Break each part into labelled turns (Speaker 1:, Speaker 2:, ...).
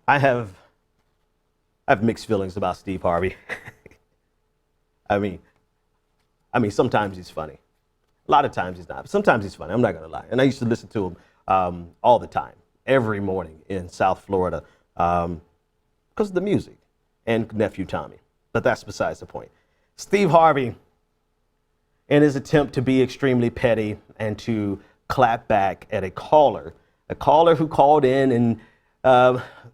Speaker 1: I have mixed feelings about Steve Harvey. I mean, sometimes he's funny. A lot of times he's not. But sometimes he's funny. I'm not gonna lie. And I used to listen to him all the time, every morning in South Florida, because of the music and nephew Tommy. But that's besides the point. Steve Harvey, in his attempt to be extremely petty and to clap back at a caller who called in, and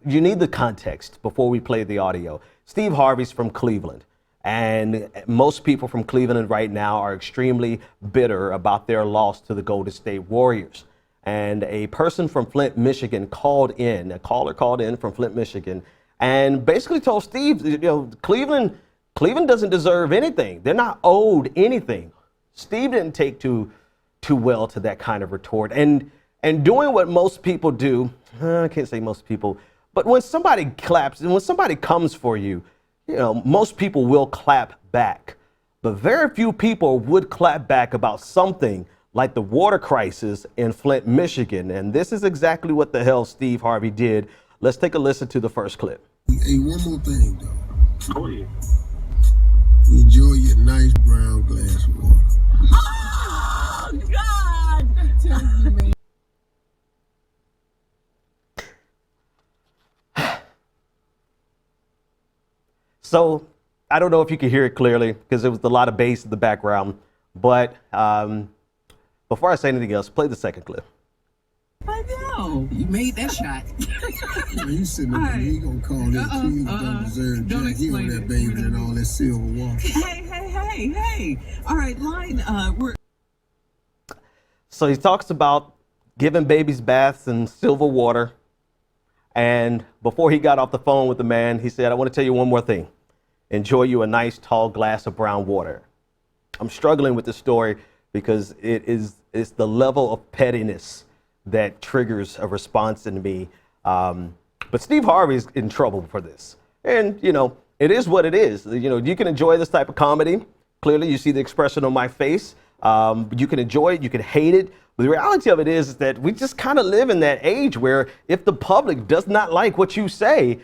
Speaker 1: you need the context before we play the audio. Steve Harvey's from Cleveland, and most people from Cleveland right now are extremely bitter about their loss to the Golden State Warriors. And a person from Flint, Michigan a caller called in from Flint, Michigan, and basically told Steve, Cleveland doesn't deserve anything. They're not owed anything. Steve didn't take too well to that kind of retort, and doing what most people do. I can't say most people, but when somebody claps and when somebody comes for you, most people will clap back, but very few people would clap back about something like the water crisis in Flint, Michigan. And this is exactly what the hell Steve Harvey did. Let's take a listen to the first clip.
Speaker 2: Hey, one more thing though.
Speaker 3: Oh yeah.
Speaker 2: Enjoy your nice brown glass of water.
Speaker 4: Oh God! I tell you, man.
Speaker 1: So I don't know if you can hear it clearly because there was a lot of bass in the background, but before I say anything else, play the second clip.
Speaker 4: I know. You made that shot.
Speaker 2: He's sitting there, he gonna call that kid don't deserve Jack. He on that baby and all that silver water.
Speaker 4: Hey. All right, line,
Speaker 1: So he talks about giving babies baths in silver water. And before he got off the phone with the man, he said, I want to tell you one more thing. Enjoy you a nice tall glass of brown water. I'm struggling with this story because it's the level of pettiness that triggers a response in me. But Steve Harvey's in trouble for this. And, it is what it is. You can enjoy this type of comedy. Clearly, you see the expression on my face. You can enjoy it. You can hate it. But the reality of it is that we just kind of live in that age where if the public does not like what you say,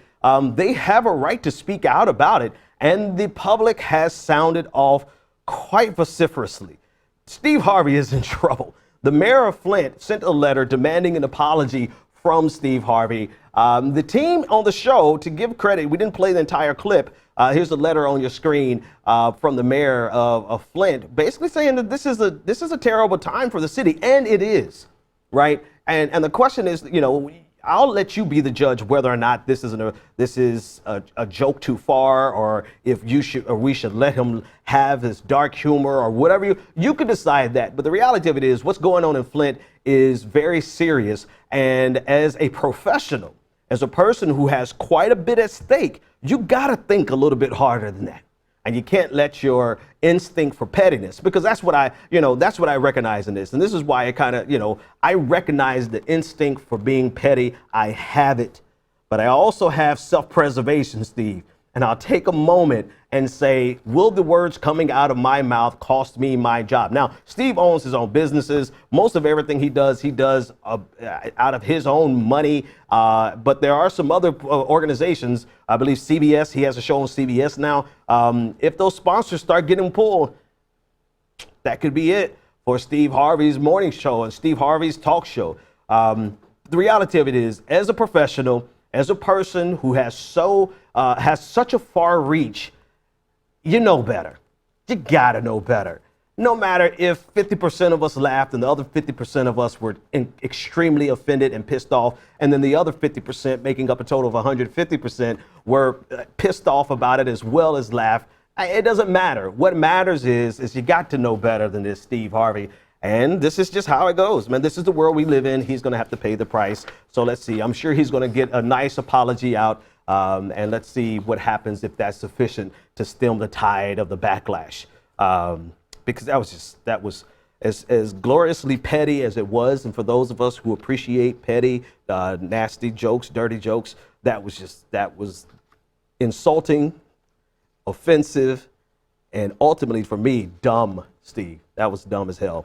Speaker 1: they have a right to speak out about it. And the public has sounded off quite vociferously. Steve Harvey is in trouble. The mayor of Flint sent a letter demanding an apology from Steve Harvey. The team on the show, to give credit, we didn't play the entire clip. Here's a letter on your screen from the mayor of Flint, basically saying that this is a terrible time for the city, and it is, right? And the question is, I'll let you be the judge whether or not this is a joke too far, or if we should let him have his dark humor or whatever. You can decide that. But the reality of it is, what's going on in Flint is very serious. And as a professional, as a person who has quite a bit at stake, you gotta think a little bit harder than that. And you can't let your instinct for pettiness, because that's what I recognize in this. And this is why I recognize the instinct for being petty. I have it, but I also have self-preservation, Steve. And I'll take a moment and say, will the words coming out of my mouth cost me my job? Now, Steve owns his own businesses. Most of everything he does out of his own money. But there are some other organizations. I believe CBS, he has a show on CBS now. If those sponsors start getting pulled, that could be it for Steve Harvey's morning show and Steve Harvey's talk show. The reality of it is, as a professional, as a person who has such a far reach, you know better. You gotta know better. No matter if 50% of us laughed and the other 50% of us were extremely offended and pissed off, and then the other 50%, making up a total of 150%, were pissed off about it as well as laughed. It doesn't matter. What matters is you got to know better than this, Steve Harvey. And this is just how it goes, man. This is the world we live in. He's going to have to pay the price. So let's see. I'm sure he's going to get a nice apology out. And let's see what happens if that's sufficient to stem the tide of the backlash. Because that was as gloriously petty as it was. And for those of us who appreciate petty, nasty jokes, dirty jokes, that was insulting, offensive, and ultimately for me, dumb, Steve. That was dumb as hell.